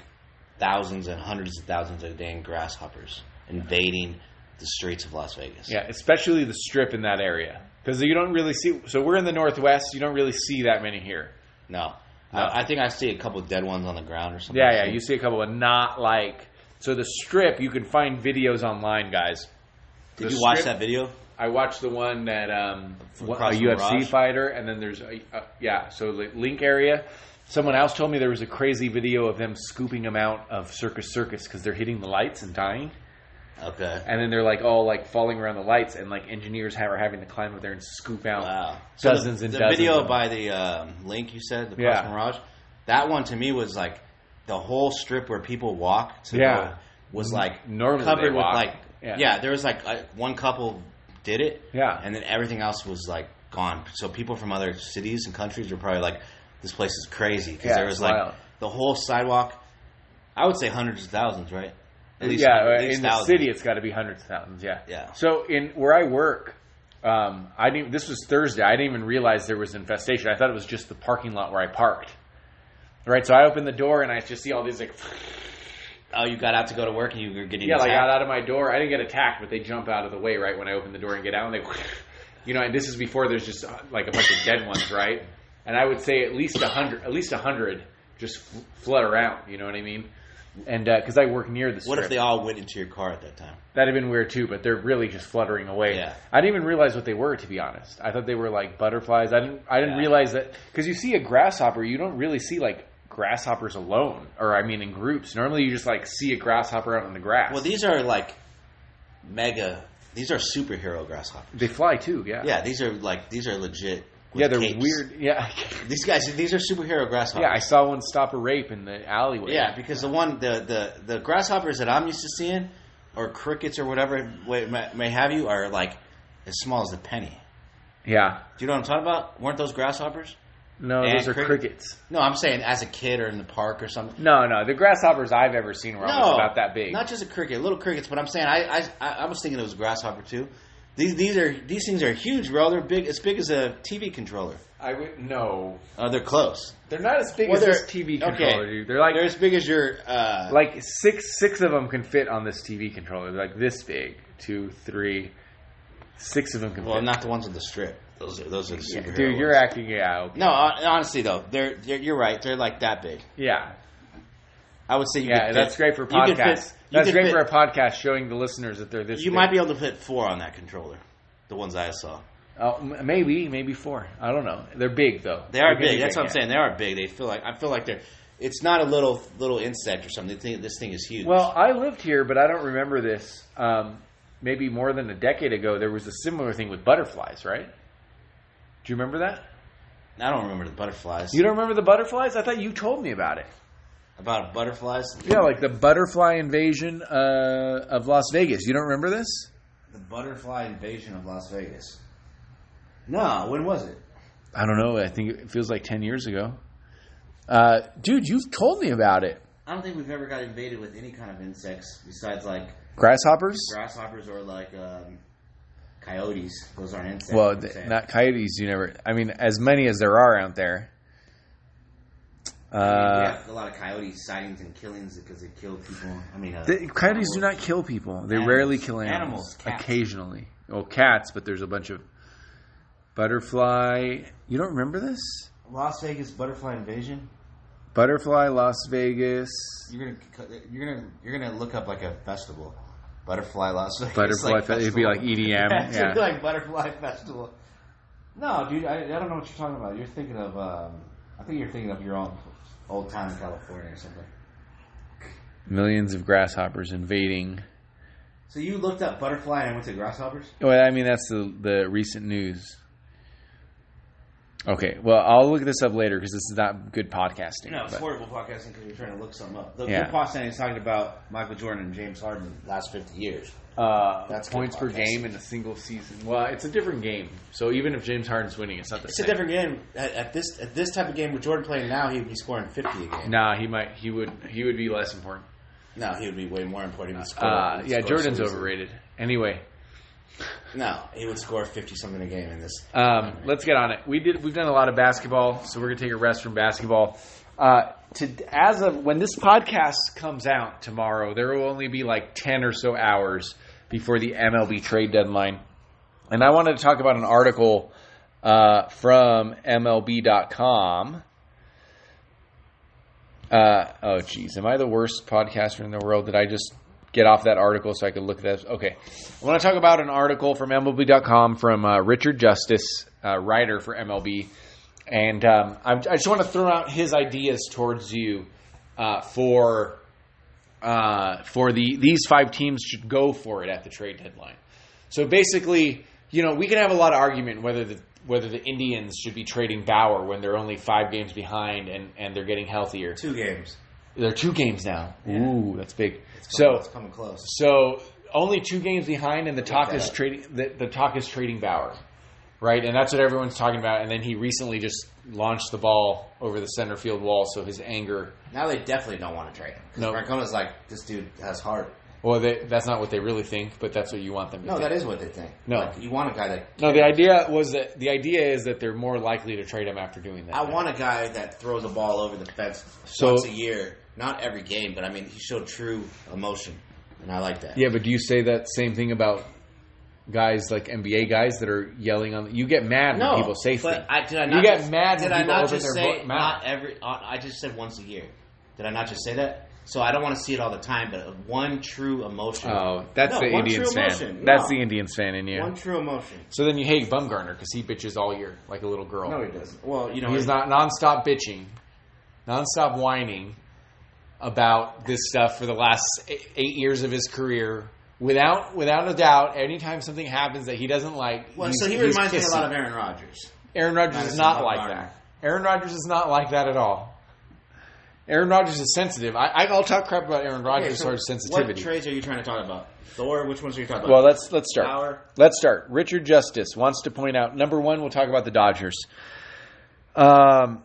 thousands and hundreds of thousands of dang grasshoppers invading the streets of Las Vegas. Yeah, especially the Strip in that area. Because you don't really see... So we're in the Northwest. You don't really see that many here. No. I think I see a couple of dead ones on the ground or something. Yeah, you see a couple, but not like... So the Strip, you can find videos online, guys. Did you watch that video? I watched the one that... a UFC fighter, and then there's... so the Link area... Someone else told me there was a crazy video of them scooping them out of Circus because they're hitting the lights and dying. Okay. And then they're like all like falling around the lights, and like engineers are having to climb up there and scoop out dozens and the dozens. The video by the link you said, the Parks Mirage, that one to me was like the whole strip where people walk to go was like normally covered with walk. like there was like one couple did it, and then everything else was like gone. So people from other cities and countries were probably like, this place is crazy, because there was like the whole sidewalk. I would say hundreds of thousands, right? At least in the city, it's got to be hundreds of thousands. Yeah. So in where I work, I didn't. This was Thursday. I didn't even realize there was infestation. I thought it was just the parking lot where I parked. Right. So I opened the door and I just see all these like. Oh, you got out to go to work and you were getting attacked? Like I got out of my door. I didn't get attacked, but they jump out of the way right when I open the door and get out, and they, and this is before there's just like a bunch of dead ones, right? And I would say at least 100 just flood around. You know what I mean? And because I work near the strip. What if they all went into your car at that time? That'd have been weird too, but they're really just fluttering away. Yeah. I didn't even realize what they were, to be honest. I thought they were like butterflies. I didn't realize that, because you see a grasshopper, you don't really see like grasshoppers alone, or I mean in groups. Normally you just like see a grasshopper out on the grass. Well, these are like these are superhero grasshoppers. They fly too, yeah. Yeah, these are legit. Yeah, they're capes. weird. Yeah, these are superhero grasshoppers. Yeah, I saw one stop a rape in the alleyway. Yeah, because the grasshoppers that I'm used to seeing, or crickets or whatever may have you, are like as small as a penny. Yeah. Do you know what I'm talking about? Weren't those grasshoppers? No, those are crickets. No, I'm saying as a kid or in the park or something. No, the grasshoppers I've ever seen were almost about that big. Not just a cricket, little crickets. But I'm saying I was thinking it was a grasshopper too. These things are huge, bro. They're big, as big as a TV controller. No. They're close. They're not as big as this TV controller, dude. They're as big as your like six of them can fit on this TV controller. They're like this big. 2, 3, 6 of them can fit. Well, not the ones with the strip. Those are the superhero dude, ones. You're acting out. No, honestly though, you're right. They're like that big. Yeah. I would say that's great for a podcast. That's great for a podcast showing the listeners that they're this big. You might be able to fit 4 on that controller. The ones I saw. Oh, maybe 4. I don't know. They're big though. They are big. That's what I'm saying. They are big. I feel like they're. It's not a little insect or something. This thing is huge. Well, I lived here, but I don't remember this. Maybe more than a decade ago, there was a similar thing with butterflies, right? Do you remember that? I don't remember the butterflies. You don't remember the butterflies? I thought you told me about it. About butterflies? Yeah, like the butterfly invasion of Las Vegas. You don't remember this? The butterfly invasion of Las Vegas. No, when was it? I don't know. I think it feels like 10 years ago. Dude, you've told me about it. I don't think we've ever got invaded with any kind of insects besides like... Grasshoppers? Grasshoppers or like coyotes. Those aren't insects. Well, not coyotes. You never... I mean, as many as there are out there. We have a lot of coyote sightings and killings because they kill people. I mean, coyotes do not kill people. They rarely kill animals. Cats. Occasionally. Well, cats, but there's a bunch of butterfly. You don't remember this? Las Vegas butterfly invasion. Butterfly Las Vegas. You're gonna look up like a festival. Butterfly Las Vegas. Butterfly festival. It'd be like EDM. It'd be like Butterfly Festival. No, dude, I don't know what you're talking about. You're thinking of. I think you're thinking of your own old town in California or something. Millions of grasshoppers invading. So you looked up butterfly and went to grasshoppers? Well, I mean, that's the recent news. Okay, well, I'll look this up later because this is not good podcasting. No, it's horrible podcasting because you're trying to look something up. The good podcasting is talking about Michael Jordan and James Harden the last 50 years. That's points per game in a single season. Well, it's a different game. So even if James Harden's winning, it's not the same. It's a different game. At this type of game with Jordan playing now, he would be scoring 50 a game. Nah, he would be less important. No, he would be way more important. He would score Jordan's overrated. Anyway. No, he would score 50-something a game in this. Let's get on it. We've done a lot of basketball, so we're going to take a rest from basketball. As of when this podcast comes out tomorrow, there will only be like 10 or so hours before the MLB trade deadline. And I wanted to talk about an article from MLB.com. Oh, geez. Am I the worst podcaster in the world? Did I just get off that article so I could look at that? Okay. I want to talk about an article from MLB.com from Richard Justice, writer for MLB. And I just want to throw out his ideas towards you for for these 5 teams should go for it at the trade deadline. So basically, we can have a lot of argument whether the Indians should be trading Bauer when they're only 5 games behind and they're getting healthier. 2 games. They're 2 games now. Yeah. Ooh, that's big. It's coming close. So only 2 games behind, and the talk is trading. The talk is trading Bauer, right? And that's what everyone's talking about. And then he recently just launched the ball over the center field wall, so his anger. Now they definitely don't want to trade him. Because Francona's like, this dude has heart. Well, that's not what they really think, but that's what you want them to think. No, that is what they think. No. Like, you want a guy that... No, the idea is that they're more likely to trade him after doing that. I want a guy that throws a ball over the fence once a year. Not every game, but I mean, he showed true emotion, and I like that. Yeah, but do you say that same thing about guys like NBA guys that are yelling on... You get mad when people say things. I get mad when people open their mouth. I just said once a year. Did I not just say that? So I don't want to see it all the time, but one true emotion. Oh, that's the Indians fan. That's the Indians fan in you. One true emotion. So then you hate Bumgarner because he bitches all year like a little girl. No, he doesn't. Well, he's not nonstop bitching, nonstop whining about this stuff for the last 8 years of his career. Without a doubt, anytime something happens that he doesn't like, so he reminds me a lot of Aaron Rodgers. Aaron Rodgers is not like that. Aaron Rodgers is not like that at all. Aaron Rodgers is sensitive. I'll talk crap about Aaron Rodgers as far as sensitivity. What trades are you trying to talk about? Thor? Which ones are you talking about? Well, let's start. Bauer? Let's start. Richard Justice wants to point out, number 1, we'll talk about the Dodgers. So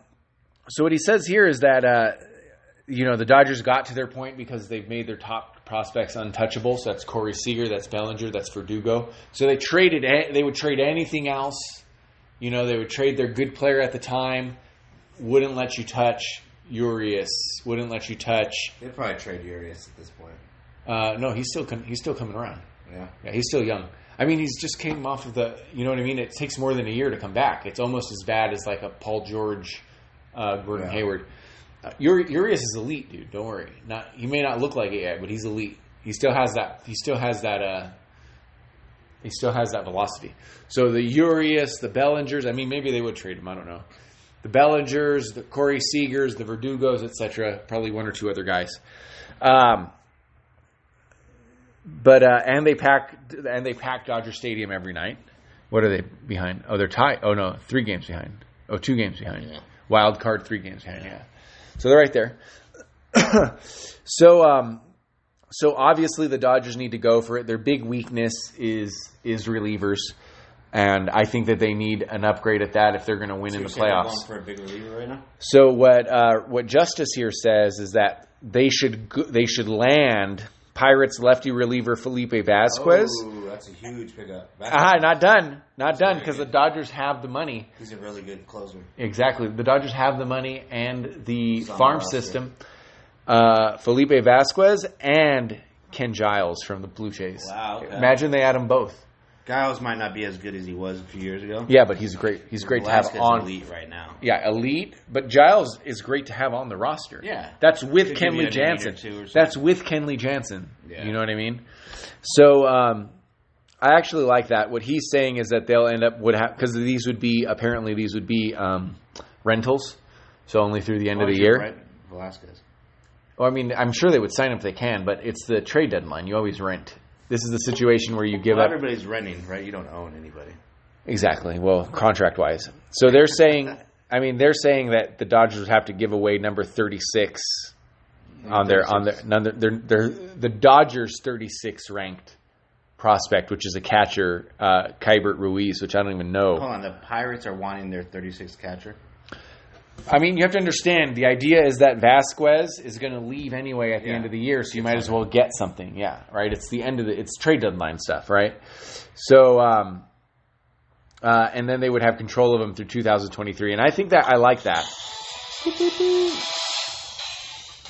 what he says here is that the Dodgers got to their point because they've made their top prospects untouchable. So that's Corey Seager, that's Bellinger, that's Verdugo. So they would trade anything else. They would trade their good player at the time, wouldn't let you touch Urias, wouldn't let you touch. They'd probably trade Urias at this point. No, he's still coming around. Yeah, he's still young. I mean, he's just came off of the. You know what I mean? It takes more than a year to come back. It's almost as bad as like a Paul George, Gordon Hayward. Urias is elite, dude. Don't worry. He may not look like it yet, but he's elite. He still has that. He still has that velocity. So the Urias, the Bellingers. I mean, maybe they would trade him. I don't know. The Bellingers, the Corey Seagers, the Verdugos, etc. Probably 1 or 2 other guys. But they pack Dodger Stadium every night. What are they behind? Oh, they're tied. Oh no, 3 games behind. Oh, 2 games behind. Yeah. Wild card, 3 games behind. Yeah. So they're right there. So obviously the Dodgers need to go for it. Their big weakness is relievers. And I think that they need an upgrade at that if they're going to win in the playoffs. Going for a big reliever right now? So what Justice here says is that they should land Pirates lefty reliever Felipe Vasquez. Oh, that's a huge pickup. Not done because the Dodgers have the money. He's a really good closer. Exactly, the Dodgers have the money and the farm system. Felipe Vasquez and Ken Giles from the Blue Jays. Wow! Okay. Imagine they had them both. Giles might not be as good as he was a few years ago. Yeah, but he's great. He's great to have on. Elite right now. Yeah, elite. But Giles is great to have on the roster. Yeah, that's with Kenley Jansen. That's with Kenley Jansen. Yeah. You know what I mean? So I actually like that. What he's saying is that they'll end up because these would be rentals, so only through the end of the year. Right, Velasquez. Well, I mean, I'm sure they would sign up if they can, but it's the trade deadline. You always rent. This is the situation where you give up. Everybody's renting, right? You don't own anybody. Exactly. Well, contract-wise. So they're saying that the Dodgers would have to give away number 36 on the Dodgers 36 ranked prospect, which is a catcher, Keibert Ruiz, which I don't even know. Hold on, the Pirates are wanting their 36th catcher? I mean, you have to understand, the idea is that Vasquez is going to leave anyway at the end of the year, so you might as well get something. Yeah, right? It's the end of it's trade deadline stuff, right? So, and then they would have control of him through 2023, and I think that I like that.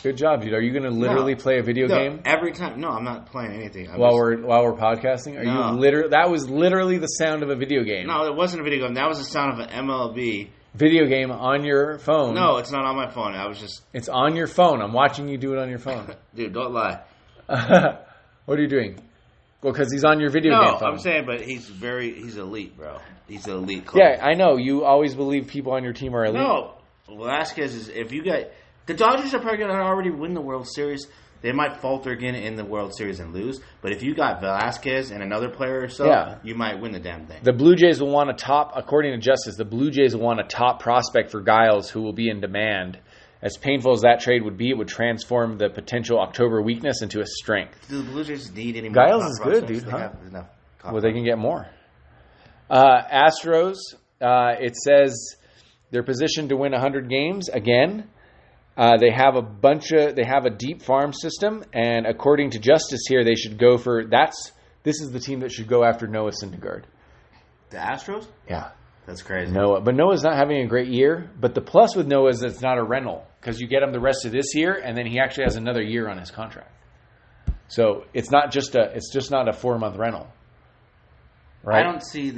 Good job, dude. Are you going to literally play a video game every time? No, I'm not playing anything. While we're podcasting, are you literally? That was literally the sound of a video game. No, it wasn't a video game. That was the sound of an MLB video game on your phone. No, it's not on my phone. It's on your phone. I'm watching you do it on your phone. Dude, don't lie. What are you doing? Well, because he's on your video game phone. No, I'm saying, but he's elite, bro. He's an elite club. Yeah, I know. You always believe people on your team are elite. No. Velasquez is, if you got, The Dodgers are probably going to already win the World Series. They might falter again in the World Series and lose. But if you got Velasquez and another player or so, you might win the damn thing. The Blue Jays will want a top, according to Justice, the Blue Jays will want a top prospect for Giles who will be in demand. As painful as that trade would be, it would transform the potential October weakness into a strength. Do the Blue Jays need any more Giles top is prospects? good, dude. They Huh? have enough. Well, they can get more. Astros, it says they're positioned to win 100 games again. They have a deep farm system, and according to Justice here, they should go for this is the team that should go after Noah Syndergaard. The Astros? Yeah. That's crazy. But Noah's not having a great year. But the plus with Noah is it's not a rental because you get him the rest of this year, and then he actually has another year on his contract. So it's just not a 4-month rental. Right? I don't see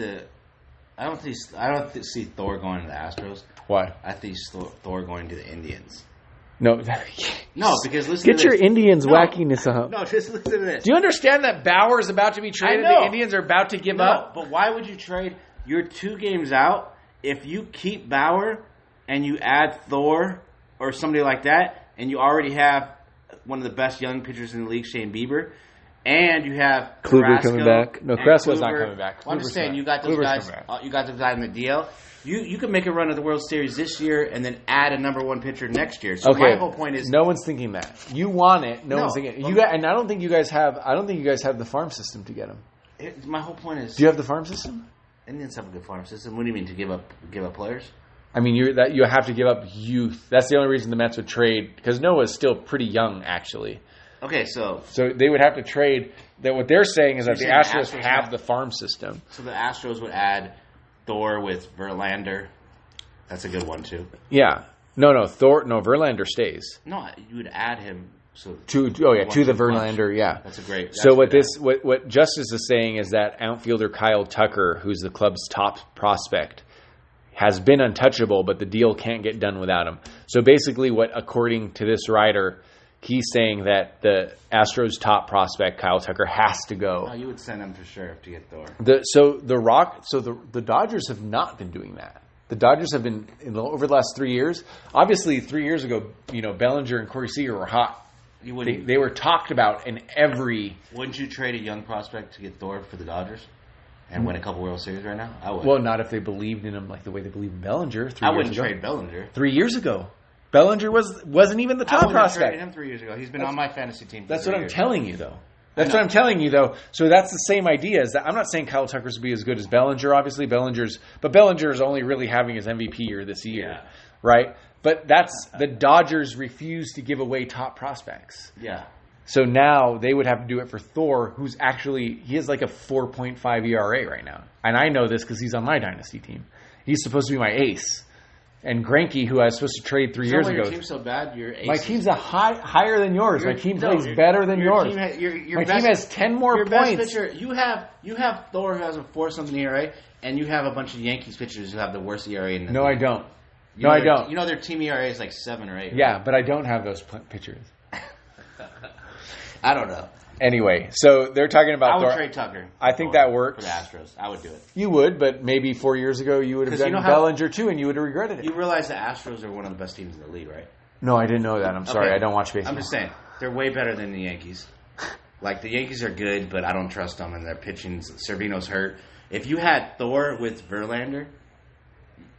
Thor going to the Astros. Why? I see Thor going to the Indians. No, because listen. Get to your this. Indians wackiness up. No, just listen to this. Do you understand that Bauer is about to be traded? The Indians are about to give up. But why would you trade? You're 2 games out. If you keep Bauer and you add Thor or somebody like that, and you already have one of the best young pitchers in the league, Shane Bieber, and you have Kluber Carrasco coming back. No, Carrasco's not coming back. Well, I'm just saying, you got those guys. You got those guys in the DL. You can make a run at the World Series this year and then add a number 1 pitcher next year. So my whole point is, no one's thinking that. You want it. No one's thinking it. And I don't think you guys have. I don't think you guys have the farm system to get them. My whole point is, do you have the farm system? Indians have a good farm system. What do you mean to give up players? I mean, you have to give up youth. That's the only reason the Mets would trade, because Noah's still pretty young, actually. Okay, so they would have to trade. That what they're saying is that the Astros have the farm system. So the Astros would add Thor with Verlander. That's a good one too. Yeah. No, Verlander stays. No, you would add him. To the Verlander, yeah. That's a great. So what Justice is saying is that outfielder Kyle Tucker, who's the club's top prospect, has been untouchable, but the deal can't get done without him. So basically, according to this writer, he's saying that the Astros' top prospect Kyle Tucker has to go. Oh, you would send him for sure to get Thor. The Dodgers have not been doing that. The Dodgers have been over the last 3 years. Obviously, 3 years ago, Bellinger and Corey Seager were hot. They were talked about in every. Wouldn't you trade a young prospect to get Thor for the Dodgers and win a couple World Series right now? I would. Well, not if they believed in him like the way they believed in Bellinger. I wouldn't trade Bellinger. 3 years ago, Bellinger wasn't even the top prospect. I traded him 3 years ago. He's been on my fantasy team. That's what I'm telling you, though. That's what I'm telling you, though. So that's the same idea. Is that I'm not saying Kyle Tucker's will be as good as Bellinger. Obviously, Bellinger is only really having his MVP year this year, right? But the Dodgers refuse to give away top prospects. Yeah. So now they would have to do it for Thor, who's he has like a 4.5 ERA right now. And I know this because he's on my dynasty team. He's supposed to be my ace. And Greinke, who I was supposed to trade 3 years ago. Your team's so bad, your ace. My team's higher than yours. My team plays better than yours. My team has 10 more your points. Best pitcher, you have Thor who has a 4-something ERA, and you have a bunch of Yankees pitchers who have the worst ERA in the league. I don't. I don't. You know their team ERA is like 7 or 8. Yeah, but I don't have those pitchers. I don't know. Anyway, so they're talking about I would trade Tucker. I think that works. For the Astros. I would do it. You would, but maybe 4 years ago you would have done Bellinger too, and you would have regretted it. You realize the Astros are one of the best teams in the league, right? No, I didn't know that. I'm sorry. I don't watch baseball. I'm just saying. They're way better than the Yankees. Like, the Yankees are good, but I don't trust them, and their pitching, Servino's hurt. If you had Thor with Verlander,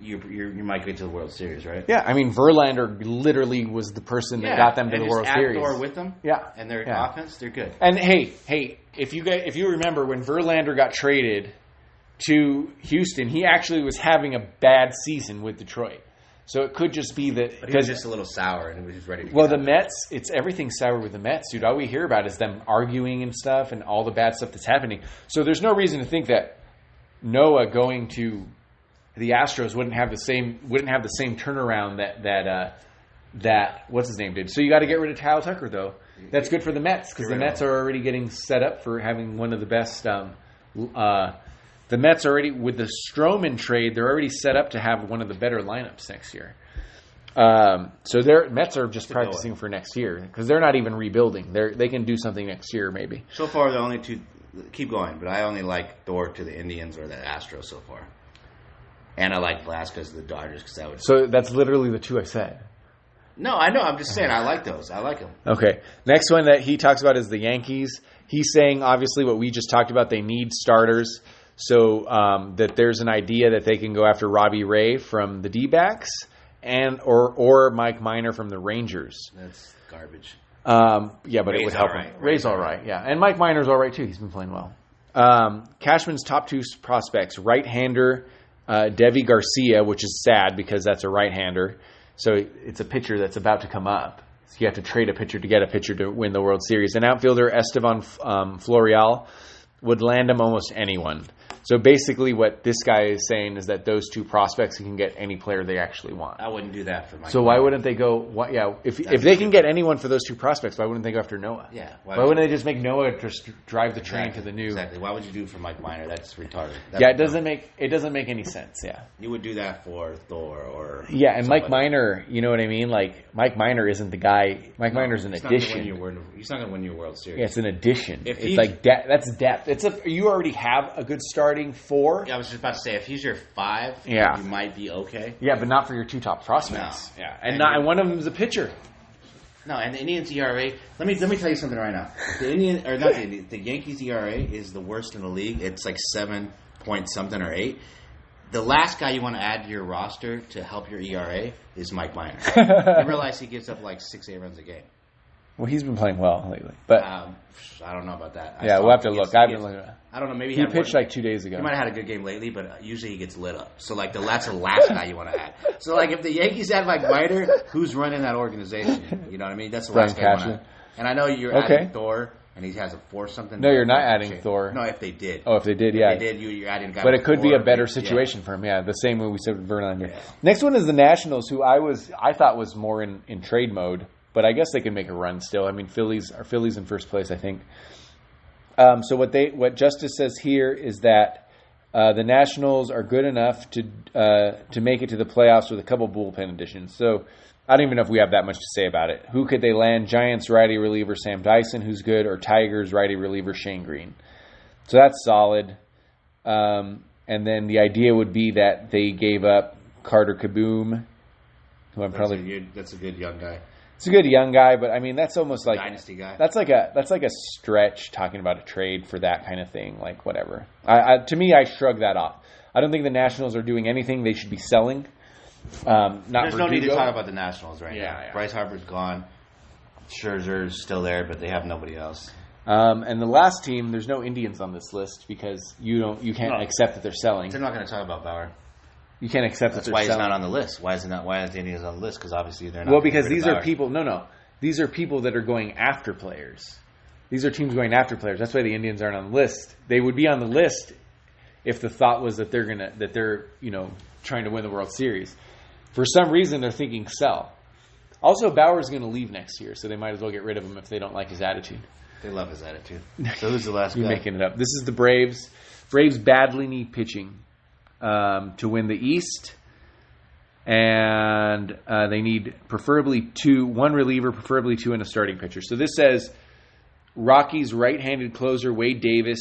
you might get to the World Series, right? Yeah, I mean, Verlander literally was the person that got them to the World Series. Thor with them, and their offense, they're good. And hey, if you remember when Verlander got traded to Houston, he actually was having a bad season with Detroit. So it could just be that he was just a little sour and he was ready to Well, the Mets, everything's sour with the Mets, dude. All we hear about is them arguing and stuff and all the bad stuff that's happening. So there's no reason to think that Noah going to the Astros wouldn't have the same turnaround that what's his name did. So you got to get rid of Kyle Tucker, though. That's good for the Mets because the Mets are already getting set up for having one of the best. The Mets already with the Stroman trade, they're already set up to have one of the better lineups next year. So their Mets are just practicing for next year because they're not even rebuilding. They can do something next year maybe. So far, the only two. Keep going, but I only like Thor to the Indians or the Astros so far. And I like Velasquez to the Dodgers because that would. So that's literally the two I said. No, I know. I'm just saying I like those. I like them. Okay. Next one that he talks about is the Yankees. He's saying, obviously, what we just talked about, they need starters. So that there's an idea that they can go after Robbie Ray from the D-backs or Mike Minor from the Rangers. That's garbage. Yeah, but Ray's it would help right. him. Ray's all right, yeah. And Mike Minor's all right, too. He's been playing well. Cashman's top 2 prospects, right-hander Devi Garcia, which is sad because that's a right-hander. So it's a pitcher that's about to come up. So you have to trade a pitcher to get a pitcher to win the World Series. And outfielder Esteban Florial would land him almost anyone. So basically what this guy is saying is that those 2 prospects can get any player they actually want. I wouldn't do that for Mike. So why wouldn't they go? If they can get anyone for those 2 prospects, why wouldn't they go after Noah? Yeah. Why wouldn't they just make Noah just drive the train to the new? Exactly. Why would you do it for Mike Minor? That's retarded. It doesn't make any sense. Yeah. You would do that for Thor or and Mike Minor, you know what I mean? Like Mike Minor isn't the guy. Mike Minor's an addition. He's not going to win your World Series. Yeah, it's an addition. It's like that's depth. You already have a good starting 4. Yeah, I was just about to say if he's your 5, you might be okay. Yeah, but not for your 2 top prospects. No. Yeah, and one of them is a pitcher. No, and the Indians ERA. Let me tell you something right now. The Yankees ERA is the worst in the league. It's like 7 point something or 8. The last guy you want to add to your roster to help your ERA is Mike Minor. You realize he gives up like 6-8 runs a game. Well, he's been playing well lately, but I don't know about that. We'll have to look. I haven't looked at it. I don't know. Maybe he pitched like 2 days ago. He might have had a good game lately, but usually he gets lit up. So like that's the last guy you want to add. So like if the Yankees add like Minor, who's running that organization? You know what I mean? That's the last guy you want to add. And I know you're adding Thor, and he has a 4 something. No, you're not adding Thor. No, if they did. Oh, if they did, yeah. If they did, you're adding a guy. But it could 4, be a better situation for him. Yeah, the same way we said with Verlander. Yeah. Next one is the Nationals, who I thought was more in trade mode. But I guess they can make a run still. I mean, Phillies in first place, I think. So what Justice says here is that the Nationals are good enough to make it to the playoffs with a couple bullpen additions. So I don't even know if we have that much to say about it. Who could they land? Giants righty reliever Sam Dyson, who's good, or Tigers righty reliever Shane Green. So that's solid. And then the idea would be that they gave up Carter Kaboom, who that's a good young guy. It's a good young guy, but I mean that's almost like dynasty guy. That's like a stretch talking about a trade for that kind of thing. Like whatever. To me, I shrug that off. I don't think the Nationals are doing anything they should be selling. There's no need to talk about the Nationals right now. Yeah. Bryce Harper's gone. Scherzer's still there, but they have nobody else. And the last team, there's no Indians on this list because you can't accept that they're selling. They're not going to talk about Bauer. You can't accept that they're selling. That's why he's not on the list. Why aren't the Indians on the list? Because obviously they're not. Well, because these are people. No. These are people that are going after players. These are teams going after players. That's why the Indians aren't on the list. They would be on the list if the thought was that they're trying to win the World Series. For some reason, they're thinking sell. Also, Bauer's going to leave next year, so they might as well get rid of him if they don't like his attitude. They love his attitude. So who's the last guy? You're making it up. This is the Braves. Braves badly need pitching to win the East, and they need preferably one reliever, preferably 2, and a starting pitcher. So this says Rockies right-handed closer Wade Davis,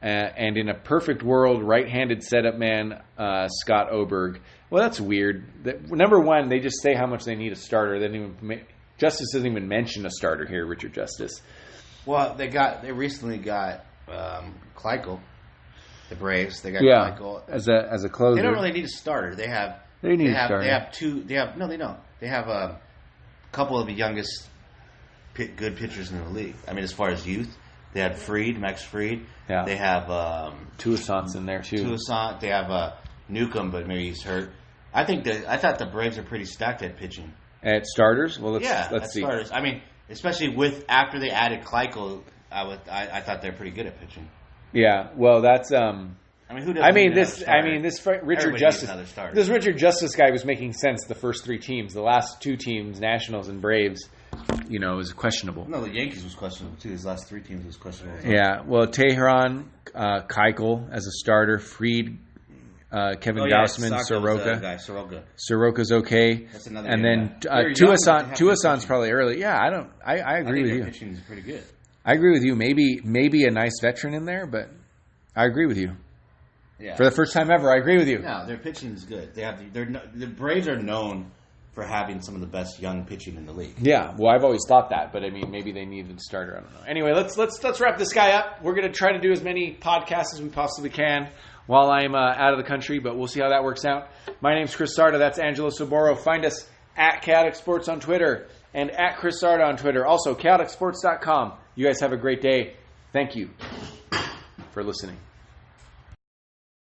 and in a perfect world, right-handed setup man Scott Oberg. Well, that's weird. Number one, they just say how much they need a starter. Justice doesn't even mention a starter here, Richard Justice. Well, they recently got Keuchel. The Braves, they got Keuchel as a closer. They don't really need a starter. They need a starter. They have 2. No, they don't. They have a couple of the youngest good pitchers in the league. I mean, as far as youth, they had Max Fried. Yeah. They have Toussaint's in there too. Toussaint. They have Newcomb, but maybe he's hurt. I thought the Braves are pretty stacked at pitching. At starters? Well, let's see. Starters. I mean, especially after they added Keuchel, I thought they're pretty good at pitching. Yeah, well, that's. I mean, who doesn't? This Richard Justice. This Richard Justice guy was making sense. The first 3 teams, the last 2 teams, Nationals and Braves, is questionable. No, the Yankees was questionable too. His last 3 teams was questionable. Yeah, well, Teheran, Keuchel as a starter, Fried, Kevin Gausman, Soroka. Soroka's okay. That's another. And then Toussaint's probably early. Yeah, I agree with you. Pitching is pretty good. I agree with you. Maybe a nice veteran in there, but I agree with you. Yeah. For the first time ever, I agree with you. No, their pitching is good. The Braves are known for having some of the best young pitching in the league. Yeah, well, I've always thought that, but I mean, maybe they needed a starter. I don't know. Anyway, let's wrap this guy up. We're going to try to do as many podcasts as we possibly can while I'm out of the country, but we'll see how that works out. My name's Chris Sarda. That's Angelo Soboro. Find us at Chaotic Sports on Twitter and at Chris Sarda on Twitter. Also, chaoticsports.com. You guys have a great day. Thank you for listening.